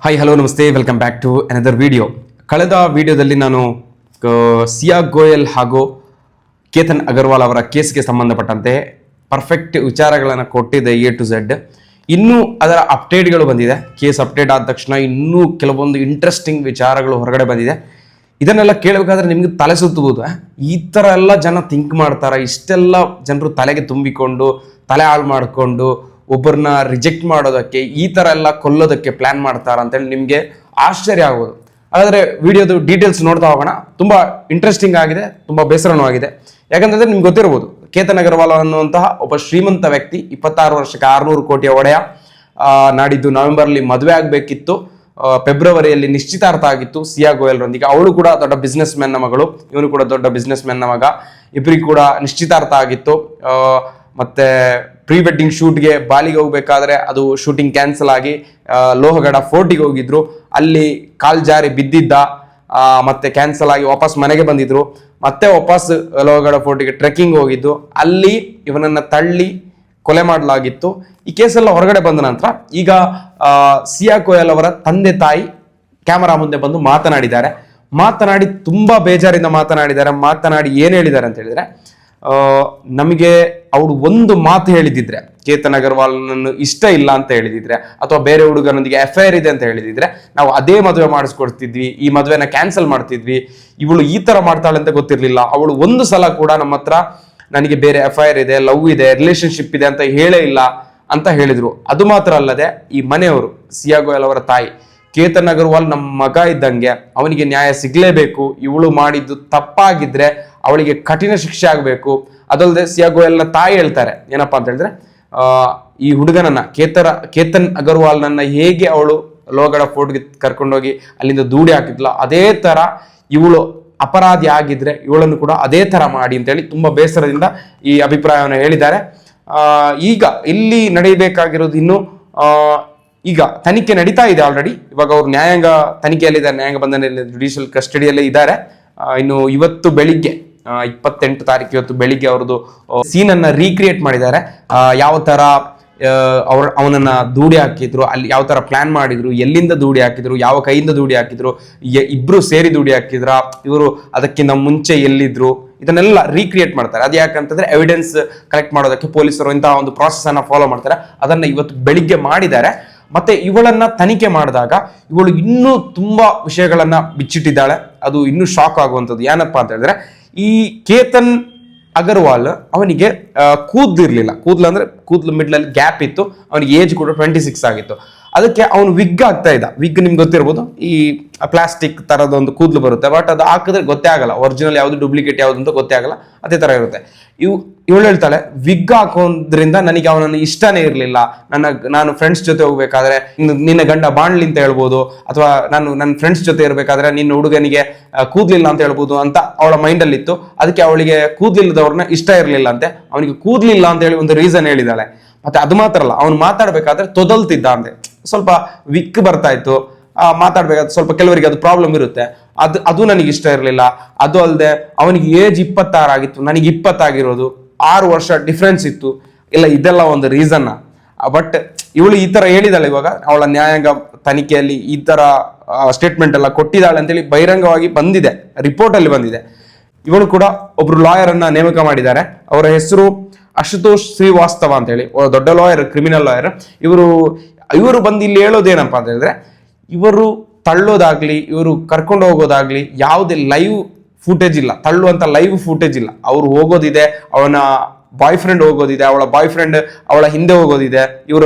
Hi hello namaste, welcome back to another video. ಕಳೆದ ವಿಡಿಯೋದಲ್ಲಿ ನಾನು ಸಿಯಾ ಗೋಯಲ್ ಹಾಗೂ ಕೇತನ್ ಅಗರ್ವಾಲ್ ಅವರ ಕೇಸ್ಗೆ ಸಂಬಂಧಪಟ್ಟಂತೆ ಪರ್ಫೆಕ್ಟ್ ವಿಚಾರಗಳನ್ನು ಕೊಟ್ಟಿದೆ ಎ ಟು ಝೆಡ್. ಇನ್ನೂ ಅದರ ಅಪ್ಡೇಟ್ಗಳು ಬಂದಿದೆ. ಕೇಸ್ ಅಪ್ಡೇಟ್ ಆದ ತಕ್ಷಣ ಇನ್ನೂ ಕೆಲವೊಂದು ಇಂಟ್ರೆಸ್ಟಿಂಗ್ ವಿಚಾರಗಳು ಹೊರಗಡೆ ಬಂದಿದೆ. ಇದನ್ನೆಲ್ಲ ಕೇಳಬೇಕಾದ್ರೆ ನಿಮಗೆ ತಲೆ ಸುತ್ತಬಹುದು. ಈ ಥರ ಎಲ್ಲ ಜನ ಥಿಂಕ್ ಮಾಡ್ತಾರೆ, ಇಷ್ಟೆಲ್ಲ ಜನರು ತಲೆಗೆ ತುಂಬಿಕೊಂಡು ತಲೆ ಹಾಳು ಮಾಡಿಕೊಂಡು ಒಬ್ಬರನ್ನ ರಿಜೆಕ್ಟ್ ಮಾಡೋದಕ್ಕೆ, ಈ ಥರ ಎಲ್ಲ ಕೊಲ್ಲೋದಕ್ಕೆ ಪ್ಲ್ಯಾನ್ ಮಾಡ್ತಾರ ಅಂತೇಳಿ ನಿಮಗೆ ಆಶ್ಚರ್ಯ ಆಗೋದು. ಹಾಗಾದರೆ ವಿಡಿಯೋದು ಡೀಟೇಲ್ಸ್ ನೋಡ್ತಾ ಹೋಗೋಣ. ತುಂಬ ಇಂಟ್ರೆಸ್ಟಿಂಗ್ ಆಗಿದೆ, ತುಂಬ ಬೇಸರನೂ ಆಗಿದೆ. ಯಾಕಂತಂದರೆ ನಿಮ್ಗೆ ಗೊತ್ತಿರ್ಬೋದು, ಕೇತನ್ ಅಗರ್ವಾಲ್ ಅನ್ನುವಂತಹ ಒಬ್ಬ ಶ್ರೀಮಂತ ವ್ಯಕ್ತಿ, 26 ವರ್ಷಕ್ಕೆ 600 ಕೋಟಿಯ ಒಡೆಯ. ನಾಡಿದ್ದು ನವೆಂಬರ್ಲಿ ಮದುವೆ ಆಗಬೇಕಿತ್ತು, ಫೆಬ್ರವರಿಯಲ್ಲಿ ನಿಶ್ಚಿತಾರ್ಥ ಆಗಿತ್ತು ಸಿಯಾ ಗೋಯಲ್ರೊಂದಿಗೆ. ಅವಳು ಕೂಡ ದೊಡ್ಡ ಬಿಸ್ನೆಸ್ ಮ್ಯಾನ್ನ ಮಗಳು, ಇವನು ಕೂಡ ದೊಡ್ಡ ಬಿಸ್ನೆಸ್ ಮ್ಯಾನ್ನ ಮಗ. ಇಬ್ಬರಿಗೂ ಕೂಡ ನಿಶ್ಚಿತಾರ್ಥ ಆಗಿತ್ತು. ಮತ್ತೆ ಪ್ರೀ ವೆಡ್ಡಿಂಗ್ ಶೂಟ್ಗೆ ಬಾಲಿಗೆ ಹೋಗ್ಬೇಕಾದ್ರೆ ಅದು ಶೂಟಿಂಗ್ ಕ್ಯಾನ್ಸಲ್ ಆಗಿ ಲೋಹಗಡ ಫೋರ್ಟಿಗೆ ಹೋಗಿದ್ರು. ಅಲ್ಲಿ ಕಾಲ್ ಜಾರಿ ಬಿದ್ದಿದ್ದ, ಮತ್ತೆ ಕ್ಯಾನ್ಸಲ್ ಆಗಿ ವಾಪಸ್ ಮನೆಗೆ ಬಂದಿದ್ರು. ಮತ್ತೆ ವಾಪಸ್ ಲೋಹಗಡ ಫೋರ್ಟಿಗೆ ಟ್ರೆಕ್ಕಿಂಗ್ ಹೋಗಿದ್ದು, ಅಲ್ಲಿ ಇವನನ್ನ ತಳ್ಳಿ ಕೊಲೆ ಮಾಡಲಾಗಿತ್ತು. ಈ ಕೇಸೆಲ್ಲ ಹೊರಗಡೆ ಬಂದ ನಂತರ ಈಗ ಸಿಯಾ ಗೋಯಲ್ ಅವರ ತಂದೆ ತಾಯಿ ಕ್ಯಾಮರಾ ಮುಂದೆ ಬಂದು ಮಾತನಾಡಿ ತುಂಬಾ ಬೇಜಾರಿಂದ ಮಾತನಾಡಿ ಏನ್ ಹೇಳಿದ್ದಾರೆ ಅಂತ ಹೇಳಿದ್ರೆ, ನಮಗೆ ಅವಳು ಒಂದು ಮಾತು ಹೇಳಿದಿದ್ರೆ, ಕೇತನ್ ಅಗರ್ವಾಲ್ ನನ್ನ ಇಷ್ಟ ಇಲ್ಲ ಅಂತ ಹೇಳಿದಿದ್ರೆ, ಅಥವಾ ಬೇರೆ ಹುಡುಗನೊಂದಿಗೆ ಅಫೇರ್ ಇದೆ ಅಂತ ಹೇಳಿದಿದ್ರೆ, ನಾವು ಅದೇ ಮದುವೆ ಮಾಡಿಸ್ಕೊಡ್ತಿದ್ವಿ, ಈ ಮದುವೆನ ಕ್ಯಾನ್ಸಲ್ ಮಾಡ್ತಿದ್ವಿ. ಇವಳು ಈ ತರ ಮಾಡ್ತಾಳೆ ಅಂತ ಗೊತ್ತಿರ್ಲಿಲ್ಲ. ಅವಳು ಒಂದು ಸಲ ಕೂಡ ನಮ್ಮ ಹತ್ರ ನನಗೆ ಬೇರೆ ಅಫೈರ್ ಇದೆ, ಲವ್ ಇದೆ, ರಿಲೇಶನ್ಶಿಪ್ ಇದೆ ಅಂತ ಹೇಳೇ ಇಲ್ಲ ಅಂತ ಹೇಳಿದ್ರು. ಅದು ಮಾತ್ರ ಅಲ್ಲದೆ ಈ ಮನೆಯವರು, ಸಿಯಾ ಗೋಯಲ್ ಅವರ ತಾಯಿ, ಕೇತನ್ ಅಗರ್ವಾಲ್ ನಮ್ಮ ಮಗ ಇದ್ದಂಗೆ, ಅವನಿಗೆ ನ್ಯಾಯ ಸಿಗ್ಲೇಬೇಕು, ಇವಳು ಮಾಡಿದ್ದು ತಪ್ಪಾಗಿದ್ರೆ ಅವಳಿಗೆ ಕಠಿಣ ಶಿಕ್ಷೆ ಆಗಬೇಕು. ಅದಲ್ಲದೆ ಸಿಯಾ ಗೋಯಲ್ನ ತಾಯಿ ಹೇಳ್ತಾರೆ ಏನಪ್ಪಾ ಅಂತ ಹೇಳಿದ್ರೆ, ಈ ಹುಡುಗನನ್ನ ಕೇತನ್ ಅಗರ್ವಾಲ್ನನ್ನ ಹೇಗೆ ಅವಳು ಲೋಹಗಡ ಫೋರ್ಟ್ಗೆ ಕರ್ಕೊಂಡೋಗಿ ಅಲ್ಲಿಂದ ದೂಡಿ ಹಾಕಿದ್ಲ, ಅದೇ ತರ ಇವಳು ಅಪರಾಧಿ ಆಗಿದ್ರೆ ಇವಳನ್ನು ಕೂಡ ಅದೇ ತರ ಮಾಡಿ ಅಂತೇಳಿ ತುಂಬಾ ಬೇಸರದಿಂದ ಈ ಅಭಿಪ್ರಾಯವನ್ನು ಹೇಳಿದ್ದಾರೆ. ಈಗ ಇಲ್ಲಿ ನಡೆಯಬೇಕಾಗಿರೋದು ಇನ್ನು ಈಗ ತನಿಖೆ ನಡೀತಾ ಇದೆ ಆಲ್ರೆಡಿ. ಇವಾಗ ಅವರು ನ್ಯಾಯಾಂಗ ತನಿಖೆಯಲ್ಲಿದ್ದಾರೆ, ನ್ಯಾಯಾಂಗ ಬಂಧನದಲ್ಲಿ ಜುಡಿಷಿಯಲ್ ಕಸ್ಟಡಿಯಲ್ಲೇ ಇದ್ದಾರೆ. ಇನ್ನು ಇವತ್ತು ಬೆಳಿಗ್ಗೆ 28 ತಾರೀಕು ಇವತ್ತು ಬೆಳಿಗ್ಗೆ ಅವ್ರದ್ದು ಸೀನನ್ನ ರೀಕ್ರಿಯೇಟ್ ಮಾಡಿದ್ದಾರೆ. ಯಾವ ತರ ಅವನನ್ನ ದೂಡಿ ಹಾಕಿದ್ರು, ಅಲ್ಲಿ ಯಾವ ತರ ಪ್ಲಾನ್ ಮಾಡಿದ್ರು, ಎಲ್ಲಿಂದ ದೂಡಿ ಹಾಕಿದ್ರು, ಯಾವ ಕೈಯಿಂದ ದೂಡಿ ಹಾಕಿದ್ರು, ಇಬ್ರು ಸೇರಿ ದೂಡಿ ಹಾಕಿದ್ರ, ಇವರು ಅದಕ್ಕಿಂತ ಮುಂಚೆ ಎಲ್ಲಿದ್ರು, ಇದನ್ನೆಲ್ಲ ರೀಕ್ರಿಯೇಟ್ ಮಾಡ್ತಾರೆ. ಅದು ಯಾಕಂತಂದ್ರೆ ಎವಿಡೆನ್ಸ್ ಕಲೆಕ್ಟ್ ಮಾಡೋದಕ್ಕೆ ಪೊಲೀಸರು ಇಂತಹ ಒಂದು ಪ್ರಾಸೆಸ್ ಅನ್ನ ಫಾಲೋ ಮಾಡ್ತಾರೆ. ಅದನ್ನ ಇವತ್ತು ಬೆಳಿಗ್ಗೆ ಮಾಡಿದ್ದಾರೆ. ಮತ್ತೆ ಇವಳನ್ನ ತನಿಖೆ ಮಾಡಿದಾಗ ಇವಳು ಇನ್ನೂ ತುಂಬಾ ವಿಷಯಗಳನ್ನ ಬಿಚ್ಚಿಟ್ಟಿದ್ದಾಳೆ. ಅದು ಇನ್ನೂ ಶಾಕ್ ಆಗುವಂಥದ್ದು. ಏನಪ್ಪಾ ಅಂತ ಹೇಳಿದ್ರೆ, ಈ ಕೇತನ್ ಅಗರ್ವಾಲ್ ಅವನಿಗೆ ಕೂದಲಿರ್ಲಿಲ್ಲ. ಅಂದ್ರೆ ಕೂದಲು ಮಿಡ್ಲಲ್ಲಿ ಗ್ಯಾಪ್ ಇತ್ತು. ಅವನಿಗೆ ಏಜ್ ಕೂಡ 26 ಆಗಿತ್ತು. ಅದಕ್ಕೆ ಅವನು ವಿಗ್ ಆಗ್ತಾ ಇದ್ದ. ವಿಗ್ ನಿಮ್ಗೆ ಗೊತ್ತಿರ್ಬೋದು, ಈ ಪ್ಲಾಸ್ಟಿಕ್ ತರದ ಒಂದು ಕೂದಲು ಬರುತ್ತೆ, ಬಟ್ ಅದು ಹಾಕಿದ್ರೆ ಗೊತ್ತೇ ಆಗಲ್ಲ, ಒರಿಜಿನಲ್ ಯಾವ್ದು ಡೂಪ್ಲಿಕೇಟ್ ಯಾವ್ದು ಅಂತ ಗೊತ್ತೇ ಆಗಲ್ಲ, ಅದೇ ತರ ಇರುತ್ತೆ. ಇವಳು ಹೇಳ್ತಾಳೆ, ವಿಗ್ ಹಾಕೋದ್ರಿಂದ ನನಗೆ ಅವನನ್ನು ಇಷ್ಟನೇ ಇರಲಿಲ್ಲ. ನಾನು ಫ್ರೆಂಡ್ಸ್ ಜೊತೆ ಹೋಗ್ಬೇಕಾದ್ರೆ ನಿನ್ನ ಗಂಡ ಬಾಣ್ಲಿ ಅಂತ ಹೇಳ್ಬೋದು, ಅಥವಾ ನನ್ನ ಫ್ರೆಂಡ್ಸ್ ಜೊತೆ ಇರಬೇಕಾದ್ರೆ ನಿನ್ನ ಹುಡುಗನಿಗೆ ಕೂದ್ಲಿಲ್ಲ ಅಂತ ಹೇಳ್ಬೋದು ಅಂತ ಅವಳ ಮೈಂಡ್ ಅಲ್ಲಿ ಇತ್ತು. ಅದಕ್ಕೆ ಅವಳಿಗೆ ಕೂದ್ಲಿಲ್ಲದವ್ರನ್ನ ಇಷ್ಟ ಇರಲಿಲ್ಲ ಅಂತೆ. ಅವನಿಗೆ ಕೂದ್ಲಿಲ್ಲ ಅಂತ ಹೇಳಿ ಒಂದು ರೀಸನ್ ಹೇಳಿದಾಳೆ. ಮತ್ತೆ ಅದು ಮಾತ್ರ ಅಲ್ಲ, ಅವನು ಮಾತಾಡ್ಬೇಕಾದ್ರೆ ತೊದಲ್ತಿದ್ದ ಅಂತೆ, ಸ್ವಲ್ಪ ವಿಕ್ ಬರ್ತಾ ಇತ್ತು. ಮಾತಾಡ್ಬೇಕಾದ್ರೆ ಸ್ವಲ್ಪ ಕೆಲವರಿಗೆ ಅದು ಪ್ರಾಬ್ಲಮ್ ಇರುತ್ತೆ. ಅದು ನನಗೆ ಇಷ್ಟ ಇರಲಿಲ್ಲ. ಅದು ಅಲ್ಲದೆ ಅವನಿಗೆ ಏಜ್ 26 ಆಗಿತ್ತು, ನನಗೆ 20 ಆಗಿರೋದು, 6 ವರ್ಷ ಡಿಫ್ರೆನ್ಸ್ ಇತ್ತು. ಇಲ್ಲ, ಇದೆಲ್ಲ ಒಂದು ರೀಸನ್. ಬಟ್ ಇವಳು ಈ ತರ ಹೇಳಿದಾಳೆ. ಇವಾಗ ಅವಳ ನ್ಯಾಯಾಂಗ ತನಿಖೆಯಲ್ಲಿ ಈ ತರ ಸ್ಟೇಟ್ಮೆಂಟ್ ಎಲ್ಲ ಕೊಟ್ಟಿದ್ದಾಳೆ ಅಂತೇಳಿ ಬಹಿರಂಗವಾಗಿ ಬಂದಿದೆ, ರಿಪೋರ್ಟ್ ಅಲ್ಲಿ ಬಂದಿದೆ. ಇವಳು ಕೂಡ ಒಬ್ರು ಲಾಯರ್ ಅನ್ನ ನೇಮಕ ಮಾಡಿದ್ದಾರೆ. ಅವರ ಹೆಸರು ಅಶುತೋಷ್ ಶ್ರೀವಾಸ್ತವ ಅಂತ ಹೇಳಿ, ದೊಡ್ಡ ಲಾಯರ್, ಕ್ರಿಮಿನಲ್ ಲಾಯರ್. ಇವರು ಬಂದು ಇಲ್ಲಿ ಹೇಳೋದೇನಪ್ಪಾ ಅಂತ ಹೇಳಿದ್ರೆ, ಇವರು ತಳ್ಳೋದಾಗ್ಲಿ, ಇವರು ಕರ್ಕೊಂಡು ಹೋಗೋದಾಗ್ಲಿ ಯಾವುದೇ ಲೈವ್ ಫುಟೇಜ್ ಇಲ್ಲ, ತಳ್ಳುವಂತ ಲೈವ್ ಫುಟೇಜ್ ಇಲ್ಲ. ಅವ್ರು ಹೋಗೋದಿದೆ, ಅವನ ಬಾಯ್ ಫ್ರೆಂಡ್ ಹೋಗೋದಿದೆ, ಅವಳ ಬಾಯ್ ಫ್ರೆಂಡ್ ಅವಳ ಹಿಂದೆ ಹೋಗೋದಿದೆ,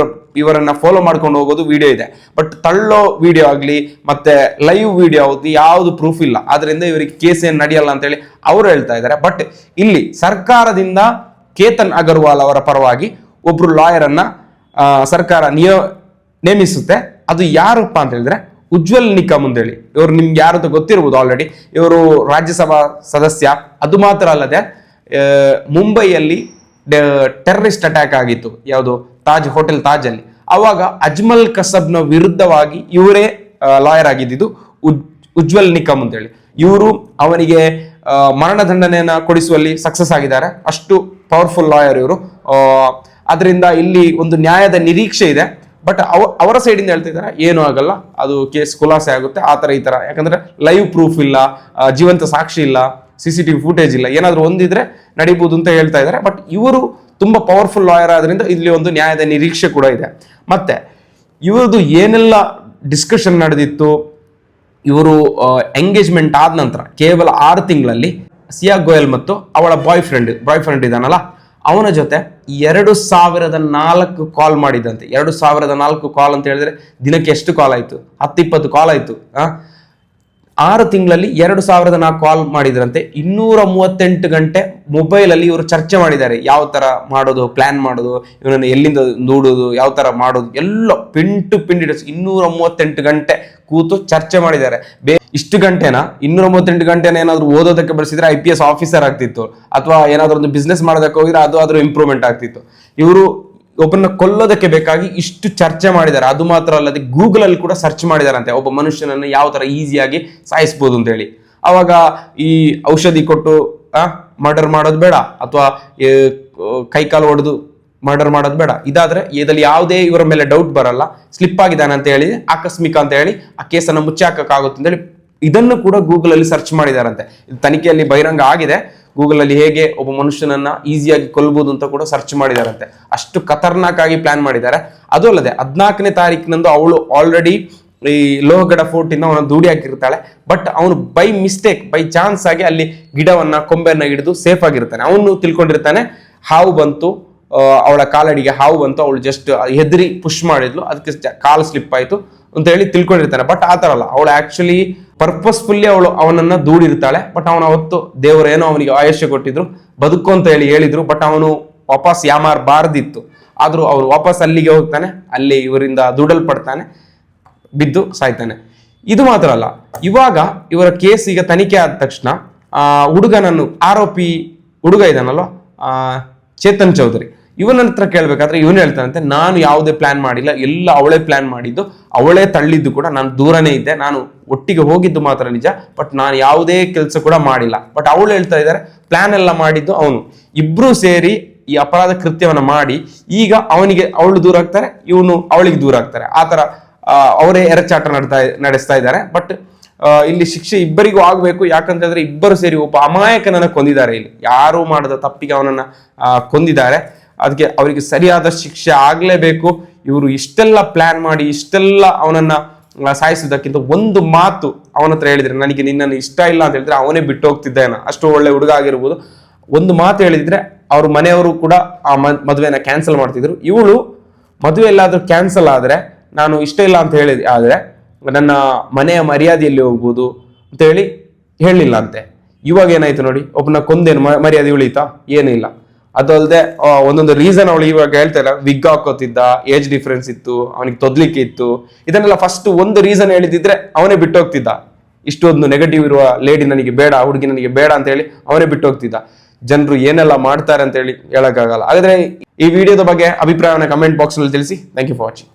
ಇವರನ್ನ ಫಾಲೋ ಮಾಡ್ಕೊಂಡು ಹೋಗೋದು ವಿಡಿಯೋ ಇದೆ. ಬಟ್ ತಳ್ಳೋ ವಿಡಿಯೋ ಆಗ್ಲಿ ಮತ್ತೆ ಲೈವ್ ವಿಡಿಯೋ ಯಾವ್ದು ಪ್ರೂಫ್ ಇಲ್ಲ. ಆದ್ರಿಂದ ಇವರಿಗೆ ಕೇಸ್ ಏನ್ ನಡೆಯಲ್ಲ ಅಂತೇಳಿ ಅವ್ರು ಹೇಳ್ತಾ ಇದ್ದಾರೆ. ಬಟ್ ಇಲ್ಲಿ ಸರ್ಕಾರದಿಂದ ಕೇತನ್ ಅಗರ್ವಾಲ್ ಅವರ ಪರವಾಗಿ ಒಬ್ರು ಲಾಯರ್ ಅನ್ನ ಸರ್ಕಾರ ನೇಮಿಸುತ್ತೆ. ಅದು ಯಾರಪ್ಪ ಅಂತ ಹೇಳಿದ್ರೆ ಉಜ್ವಲ್ ನಿಕಮ್ ಅಂತ ಹೇಳಿ. ಇವರು ನಿಮ್ಗೆ ಯಾರು ಗೊತ್ತಿರ್ಬೋದು ಆಲ್ರೆಡಿ. ಇವರು ರಾಜ್ಯಸಭಾ ಸದಸ್ಯ. ಅದು ಮಾತ್ರ ಅಲ್ಲದೆ ಮುಂಬೈಯಲ್ಲಿ ಟೆರರಿಸ್ಟ್ ಅಟ್ಯಾಕ್ ಆಗಿತ್ತು, ಯಾವುದು ಹೋಟೆಲ್ ತಾಜ್ ಅಲ್ಲಿ. ಅವಾಗ ಅಜ್ಮಲ್ ಕಸಬ್ನ ವಿರುದ್ಧವಾಗಿ ಇವರೇ ಲಾಯರ್ ಆಗಿದ್ದು ಉಜ್ವಲ್ ನಿಕಮ್ ಅಂತ ಹೇಳಿ. ಇವರು ಅವನಿಗೆ ಮರಣದಂಡನೆಯನ್ನ ಕೊಡಿಸುವಲ್ಲಿ ಸಕ್ಸಸ್ ಆಗಿದ್ದಾರೆ. ಅಷ್ಟು ಪವರ್ಫುಲ್ ಲಾಯರ್ ಇವರು. ಅದರಿಂದ ಇಲ್ಲಿ ಒಂದು ನ್ಯಾಯದ ನಿರೀಕ್ಷೆ ಇದೆ. ಬಟ್ ಅವರ ಸೈಡಿಂದ ಹೇಳ್ತಾ ಇದ್ದಾರೆ ಏನು ಆಗಲ್ಲ, ಅದು ಕೇಸ್ ಖುಲಾಸೆ ಆಗುತ್ತೆ ಆ ಥರ ಈ ಥರ. ಯಾಕಂದ್ರೆ ಲೈವ್ ಪ್ರೂಫ್ ಇಲ್ಲ, ಜೀವಂತ ಸಾಕ್ಷಿ ಇಲ್ಲ, CCTV ಫುಟೇಜ್ ಇಲ್ಲ, ಏನಾದರೂ ಒಂದಿದ್ರೆ ನಡಿಬಹುದು ಅಂತ ಹೇಳ್ತಾ ಇದ್ದಾರೆ. ಬಟ್ ಇವರು ತುಂಬಾ ಪವರ್ಫುಲ್ ಲಾಯರ್ ಆದ್ರಿಂದ ಇಲ್ಲಿ ಒಂದು ನ್ಯಾಯದ ನಿರೀಕ್ಷೆ ಕೂಡ ಇದೆ. ಮತ್ತೆ ಇವ್ರದ್ದು ಏನೆಲ್ಲ ಡಿಸ್ಕಷನ್ ನಡೆದಿತ್ತು, ಇವರು ಎಂಗೇಜ್ಮೆಂಟ್ ಆದ ನಂತರ ಕೇವಲ 6 ತಿಂಗಳಲ್ಲಿ ಸಿಯಾ ಗೋಯಲ್ ಮತ್ತು ಅವಳ ಬಾಯ್ ಫ್ರೆಂಡ್ ಇದಾನಲ್ಲ ಅವನ ಜೊತೆ 2004 ಕಾಲ್ ಮಾಡಿದಂತೆ. 2004 ಕಾಲ್ ಅಂತ ಹೇಳಿದ್ರೆ ದಿನಕ್ಕೆ ಎಷ್ಟು ಕಾಲ್ ಆಯ್ತು? 10-20 ಕಾಲ್ ಆಯ್ತು. 6 ತಿಂಗಳಲ್ಲಿ 2004 ಕಾಲ್ ಮಾಡಿದ್ರಂತೆ. 238 ಗಂಟೆ ಮೊಬೈಲ್ ಅಲ್ಲಿ ಇವರು ಚರ್ಚೆ ಮಾಡಿದ್ದಾರೆ. ಯಾವ ತರ ಮಾಡೋದು, ಪ್ಲಾನ್ ಮಾಡೋದು, ಇವನನ್ನು ಎಲ್ಲಿಂದ ನೋಡೋದು, ಯಾವ ತರ ಮಾಡೋದು, ಎಲ್ಲ ಪಿನ್ ಟು ಪಿನ್ ಡೀಟೇಲ್ಸ್ 238 ಗಂಟೆ ಕೂತು ಚರ್ಚೆ ಮಾಡಿದ್ದಾರೆ. ಇಷ್ಟು ಗಂಟೆನ 238 ಗಂಟೆನ ಏನಾದ್ರು ಓದೋದಕ್ಕೆ ಬಳಸಿದ್ರೆ IPS ಆಫೀಸರ್ ಆಗ್ತಿತ್ತು, ಅಥವಾ ಏನಾದ್ರು ಒಂದು ಬಿಸ್ನೆಸ್ ಮಾಡೋದಕ್ಕೆ ಹೋಗಿದ್ರೆ ಅದು ಆದ್ರೂ ಇಂಪ್ರೂವ್ಮೆಂಟ್ ಆಗ್ತಿತ್ತು. ಇವರು ಒಬ್ಬನ ಕೊಲ್ಲೋದಕ್ಕೆ ಬೇಕಾಗಿ ಇಷ್ಟು ಚರ್ಚೆ ಮಾಡಿದ್ದಾರೆ. ಅದು ಮಾತ್ರ ಅಲ್ಲದೆ ಗೂಗಲ್ ಅಲ್ಲಿ ಕೂಡ ಸರ್ಚ್ ಮಾಡಿದಾರಂತೆ ಒಬ್ಬ ಮನುಷ್ಯನನ್ನು ಯಾವ ತರ ಈಸಿಯಾಗಿ ಸಾಯಿಸ್ಬೋದು ಅಂತ ಹೇಳಿ. ಅವಾಗ ಈ ಔಷಧಿ ಕೊಟ್ಟು ಮರ್ಡರ್ ಮಾಡೋದು ಬೇಡ, ಅಥವಾ ಕೈಕಾಲು ಹೊಡೆದು ಮರ್ಡರ್ ಮಾಡೋದು ಬೇಡ. ಇದಾದ್ರೆ ಇದರಲ್ಲಿ ಯಾವುದೇ ಇವರ ಮೇಲೆ ಡೌಟ್ ಬರಲ್ಲ, ಸ್ಲಿಪ್ ಆಗಿದ್ದಾನೆ ಅಂತ ಹೇಳಿ ಆಕಸ್ಮಿಕ ಅಂತ ಹೇಳಿ ಆ ಕೇಸನ್ನು ಮುಚ್ಚಿ ಹಾಕಕ್ಕಾಗುತ್ತೆ ಅಂತ ಹೇಳಿ ಇದನ್ನು ಕೂಡ ಗೂಗಲ್ ಅಲ್ಲಿ ಸರ್ಚ್ ಮಾಡಿದಾರಂತೆ. ಇದು ತನಿಖೆಯಲ್ಲಿ ಬಹಿರಂಗ ಆಗಿದೆ. ಗೂಗಲ್ ಅಲ್ಲಿ ಹೇಗೆ ಒಬ್ಬ ಮನುಷ್ಯನನ್ನ ಈಸಿಯಾಗಿ ಕೊಲ್ಬಹುದು ಅಂತ ಕೂಡ ಸರ್ಚ್ ಮಾಡಿದಾರಂತೆ. ಅಷ್ಟು ಖತರ್ನಾಕ್ ಆಗಿ ಪ್ಲಾನ್ ಮಾಡಿದ್ದಾರೆ. ಅದು ಅಲ್ಲದೆ 14ನೇ ತಾರೀಕಿನಂದು ಅವಳು ಆಲ್ರೆಡಿ ಈ ಲೋಹಗಢ ಫೋರ್ಟ್ ಇಂದ ಅವನ ದೂಡಿ ಹಾಕಿರ್ತಾಳೆ. ಬಟ್ ಅವನು ಬೈ ಮಿಸ್ಟೇಕ್, ಬೈ ಚಾನ್ಸ್ ಆಗಿ ಅಲ್ಲಿ ಗಿಡವನ್ನ ಕೊಂಬೆಯನ್ನ ಹಿಡಿದು ಸೇಫ್ ಆಗಿರ್ತಾನೆ. ಅವನು ತಿಳ್ಕೊಂಡಿರ್ತಾನೆ ಹಾವು ಬಂತು, ಅವಳ ಕಾಲಡಿಗೆ ಹಾವು ಬಂತು, ಅವಳು ಜಸ್ಟ್ ಹೆದರಿ ಪುಷ್ ಮಾಡಿದ್ಲು, ಅದಕ್ಕೆ ಕಾಲು ಸ್ಲಿಪ್ ಆಯ್ತು ಅಂತ ಹೇಳಿ ತಿಳ್ಕೊಂಡಿರ್ತಾನೆ. ಬಟ್ ಆ ತರ ಅಲ್ಲ, ಅವಳು ಆಕ್ಚುಲಿ ಪರ್ಪಸ್ಫುಲ್ಲಿ ಅವನನ್ನ ದೂಡಿರ್ತಾಳೆ. ಬಟ್ ಅವನ ಅವತ್ತು ದೇವರೇನೋ ಅವನಿಗೆ ಆಯುಷ್ಯ ಕೊಟ್ಟಿದ್ರು, ಬದುಕು ಅಂತ ಹೇಳಿದ್ರು. ಬಟ್ ಅವನು ವಾಪಸ್ ಯಾಮಾರಬಾರ್ದಿತ್ತು. ಆದ್ರೂ ಅವನು ವಾಪಸ್ ಅಲ್ಲಿಗೆ ಹೋಗ್ತಾನೆ, ಅಲ್ಲಿ ಇವರಿಂದ ದೂಡಲ್ಪಡ್ತಾನೆ, ಬಿದ್ದು ಸಾಯ್ತಾನೆ. ಇದು ಮಾತ್ರ ಅಲ್ಲ, ಇವಾಗ ಇವರ ಕೇಸ್ ಈಗ ತನಿಖೆ ಆದ ತಕ್ಷಣ ಹುಡುಗನನ್ನು, ಆರೋಪಿ ಹುಡುಗ ಇದಾನಲ್ವ ಚೇತನ್ ಚೌಧರಿ, ಇವನ ಹತ್ರ ಕೇಳ್ಬೇಕಾದ್ರೆ ಇವನು ಹೇಳ್ತಾನಂತೆ ನಾನು ಯಾವುದೇ ಪ್ಲಾನ್ ಮಾಡಿಲ್ಲ, ಎಲ್ಲ ಅವಳೇ ಪ್ಲಾನ್ ಮಾಡಿದ್ದು, ಅವಳೇ ತಳ್ಳಿದ್ದು ಕೂಡ, ನಾನು ದೂರನೇ ಇದ್ದೆ, ನಾನು ಒಟ್ಟಿಗೆ ಹೋಗಿದ್ದು ಮಾತ್ರ ನಿಜ, ಬಟ್ ನಾನು ಯಾವುದೇ ಕೆಲಸ ಕೂಡ ಮಾಡಿಲ್ಲ. ಬಟ್ ಅವಳು ಹೇಳ್ತಾ ಇದ್ದಾರೆ ಪ್ಲಾನ್ ಎಲ್ಲ ಮಾಡಿದ್ದು ಅವನು. ಇಬ್ರು ಸೇರಿ ಈ ಅಪರಾಧ ಕೃತ್ಯವನ್ನ ಮಾಡಿ ಈಗ ಅವಳು ದೂರ ಆಗ್ತಾರೆ, ಇವನು ಅವಳಿಗೆ ದೂರ ಆಗ್ತಾರೆ. ಆತರ ಅವರೇ ಎರಚಾಟ ನಡೆಸ್ತಾ ಇದ್ದಾರೆ. ಬಟ್ ಇಲ್ಲಿ ಶಿಕ್ಷೆ ಇಬ್ಬರಿಗೂ ಆಗ್ಬೇಕು. ಯಾಕಂತಂದ್ರೆ ಇಬ್ಬರು ಸೇರಿ ಒಬ್ಬ ಅಮಾಯಕನನ್ನ ಕೊಂದಿದ್ದಾರೆ. ಇಲ್ಲಿ ಯಾರು ಮಾಡದ ತಪ್ಪಿಗೆ ಅವನನ್ನ ಕೊಂದಿದ್ದಾರೆ. ಅದಕ್ಕೆ ಅವರಿಗೆ ಸರಿಯಾದ ಶಿಕ್ಷೆ ಆಗ್ಲೇಬೇಕು. ಇವರು ಇಷ್ಟೆಲ್ಲ ಪ್ಲಾನ್ ಮಾಡಿ ಇಷ್ಟೆಲ್ಲ ಅವನನ್ನ ಸಾಯಿಸೋದಕ್ಕಿಂತ ಒಂದು ಮಾತು ಅವನ ಹತ್ರ ಹೇಳಿದ್ರೆ, ನನಗೆ ನಿನ್ನನ್ನು ಇಷ್ಟ ಇಲ್ಲ ಅಂತ ಹೇಳಿದ್ರೆ ಅವನೇ ಬಿಟ್ಟು ಹೋಗ್ತಿದ್ದೇನ, ಅಷ್ಟು ಒಳ್ಳೆ ಹುಡುಗ ಆಗಿರ್ಬೋದು. ಒಂದು ಮಾತು ಹೇಳಿದ್ರೆ ಅವ್ರ ಮನೆಯವರು ಕೂಡ ಆ ಮದುವೆನ ಕ್ಯಾನ್ಸಲ್ ಮಾಡ್ತಿದ್ರು. ಇವಳು ಮದುವೆ ಎಲ್ಲಾದ್ರೂ ಕ್ಯಾನ್ಸಲ್ ಆದ್ರೆ ನಾನು ಇಷ್ಟ ಇಲ್ಲ ಅಂತ ಹೇಳಿದೆ, ಆದ್ರೆ ನನ್ನ ಮನೆಯ ಮರ್ಯಾದೆಯಲ್ಲಿ ಹೋಗ್ಬೋದು ಅಂತ ಹೇಳಿಲ್ಲ ಅಂತೆ. ಇವಾಗ ಏನಾಯ್ತು ನೋಡಿ, ಒಬ್ಬನ ಕೊಂದೇನು ಮರ್ಯಾದೆ ಉಳಿತಾ? ಏನಿಲ್ಲ. ಅದು ಅಲ್ಲದೆ ಒಂದೊಂದು ರೀಸನ್ ಅವಳು ಇವಾಗ ಹೇಳ್ತಾರೆ, ವಿಗ್ ಹಾಕೋತಿದ್ದ, ಏಜ್ ಡಿಫ್ರೆನ್ಸ್ ಇತ್ತು, ಅವನಿಗೆ ತೊದ್ಲಿಕ್ಕೆ ಇತ್ತು, ಇದನ್ನೆಲ್ಲ ಫಸ್ಟ್ ಒಂದು ರೀಸನ್ ಹೇಳಿದಿದ್ರೆ ಅವನೇ ಬಿಟ್ಟು ಹೋಗ್ತಿದ್ದ. ಇಷ್ಟೊಂದು ನೆಗೆಟಿವ್ ಇರುವ ಲೇಡಿ ನನಗೆ ಬೇಡ, ಹುಡುಗಿ ನನಗೆ ಬೇಡ ಅಂತ ಹೇಳಿ ಅವನೇ ಬಿಟ್ಟು ಹೋಗ್ತಿದ್ದ. ಜನರು ಏನೆಲ್ಲ ಮಾಡ್ತಾರೆ ಅಂತ ಹೇಳಿ ಹೇಳಕ್ಕಾಗಲ್ಲ. ಹಾಗಾದ್ರೆ ಈ ವಿಡಿಯೋದ ಬಗ್ಗೆ ಅಭಿಪ್ರಾಯವನ್ನು ಕಮೆಂಟ್ ಬಾಕ್ಸ್ ನಲ್ಲಿ ತಿಳಿಸಿ. Thank you for watching.